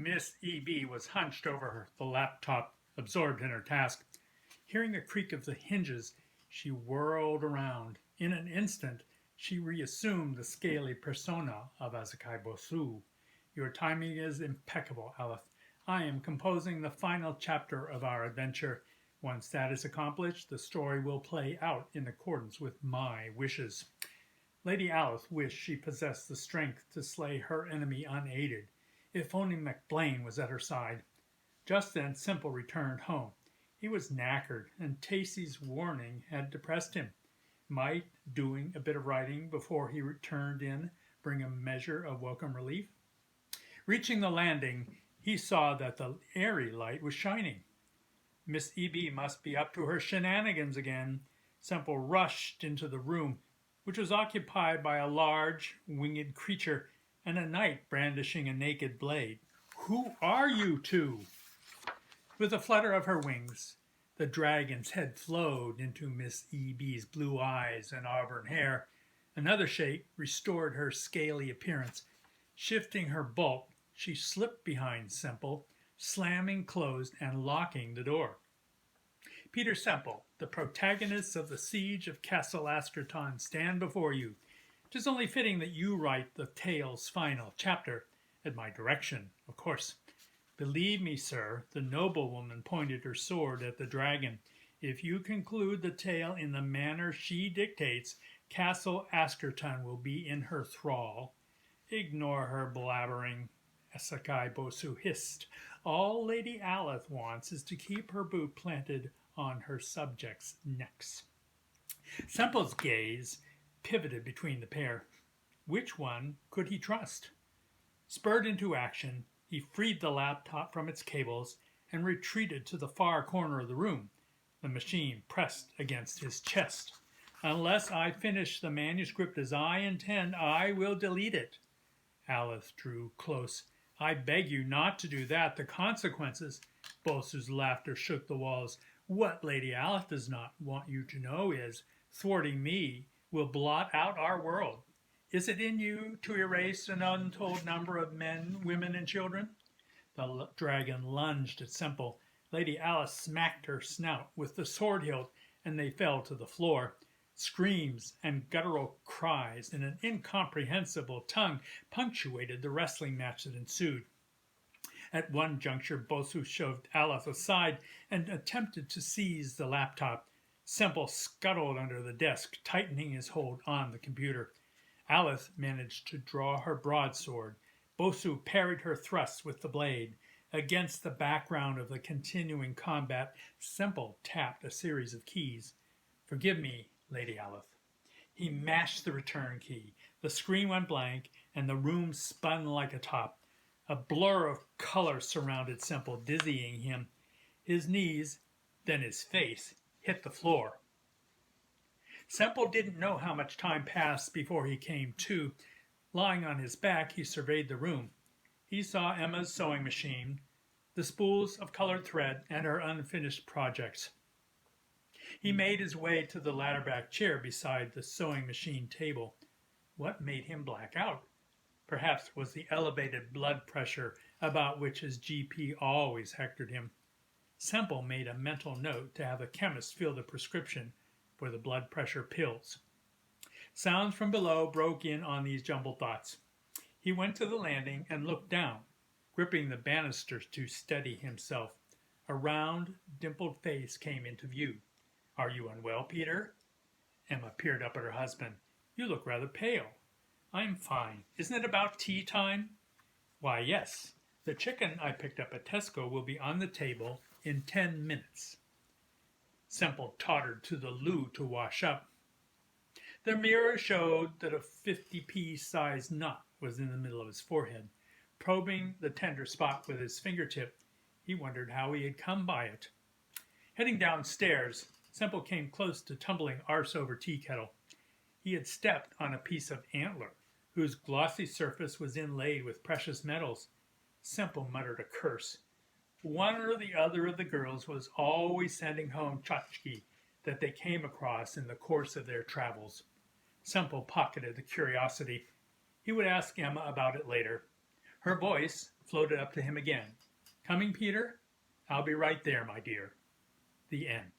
Miss E.B. was hunched over the laptop, absorbed in her task. Hearing the creak of the hinges, she whirled around. In an instant, she reassumed the scaly persona of Ezakai Bossu. Your timing is impeccable, Allith. I am composing the final chapter of our adventure. Once that is accomplished, the story will play out in accordance with my wishes. Lady Allith wished she possessed the strength to slay her enemy unaided. If only MacBlaine was at her side. Just then Semple returned home. He was knackered, and Tacy's warning had depressed him. Might doing a bit of writing before he returned in bring a measure of welcome relief? Reaching the landing, he saw that the aerie light was shining. Miss E.B. must be up to her shenanigans again. Semple rushed into the room, which was occupied by a large, winged creature and a knight brandishing a naked blade. "Who are you two?" With a flutter of her wings, the dragon's head flowed into Miss E.B.'s blue eyes and auburn hair. Another shape restored her scaly appearance. Shifting her bulk, she slipped behind Semple, slamming closed and locking the door. Peter Semple, the protagonists of the siege of Castle Askerton, stand before you. It is only fitting that you write the tale's final chapter, at my direction, of course. Believe me, sir, the noblewoman pointed her sword at the dragon. If you conclude the tale in the manner she dictates, Castle Askerton will be in her thrall. Ignore her blabbering, Ezakai Bossu hissed. All Lady Allith wants is to keep her boot planted on her subjects' necks. Semple's gaze pivoted between the pair. Which one could he trust? Spurred into action, he freed the laptop from its cables and retreated to the far corner of the room. The machine pressed against his chest. Unless I finish the manuscript as I intend, I will delete it. Allith drew close. I beg you not to do that. The consequences. Bossu's laughter shook the walls. What Lady Allith does not want you to know is, thwarting me will blot out our world. Is it in you to erase an untold number of men, women, and children? The dragon lunged at Semple. Lady Allith smacked her snout with the sword hilt, and they fell to the floor. Screams and guttural cries in an incomprehensible tongue punctuated the wrestling match that ensued. At one juncture, Bossu shoved Allith aside and attempted to seize the laptop. Semple scuttled under the desk, tightening his hold on the computer. Allith managed to draw her broadsword. Bossu parried her thrusts with the blade. Against the background of the continuing combat, Semple tapped a series of keys. Forgive me, Lady Allith. He mashed the return key. The screen went blank, and the room spun like a top. A blur of color surrounded Semple, dizzying him. His knees, then his face, hit the floor. Semple didn't know how much time passed before he came to. Lying on his back, he surveyed the room. He saw Emma's sewing machine, the spools of colored thread, and her unfinished projects. He made his way to the ladder-back chair beside the sewing machine table. What made him black out? Perhaps it was the elevated blood pressure about which his GP always hectored him. Semple made a mental note to have a chemist fill the prescription for the blood pressure pills. Sounds from below broke in on these jumbled thoughts. He went to the landing and looked down, gripping the banisters to steady himself. A round, dimpled face came into view. Are you unwell, Peter? Emma peered up at her husband. You look rather pale. I'm fine. Isn't it about tea time? Why, yes. The chicken I picked up at Tesco will be on the table in 10 minutes. Semple tottered to the loo to wash up. The mirror showed that a 50p-sized knot was in the middle of his forehead. Probing the tender spot with his fingertip, he wondered how he had come by it. Heading downstairs, Semple came close to tumbling arse over tea kettle. He had stepped on a piece of antler, whose glossy surface was inlaid with precious metals. Semple muttered a curse. One or the other of the girls was always sending home tchotchke that they came across in the course of their travels. Semple pocketed the curiosity. He would ask Emma about it later. Her voice floated up to him again. Coming, Peter? I'll be right there, my dear. The end.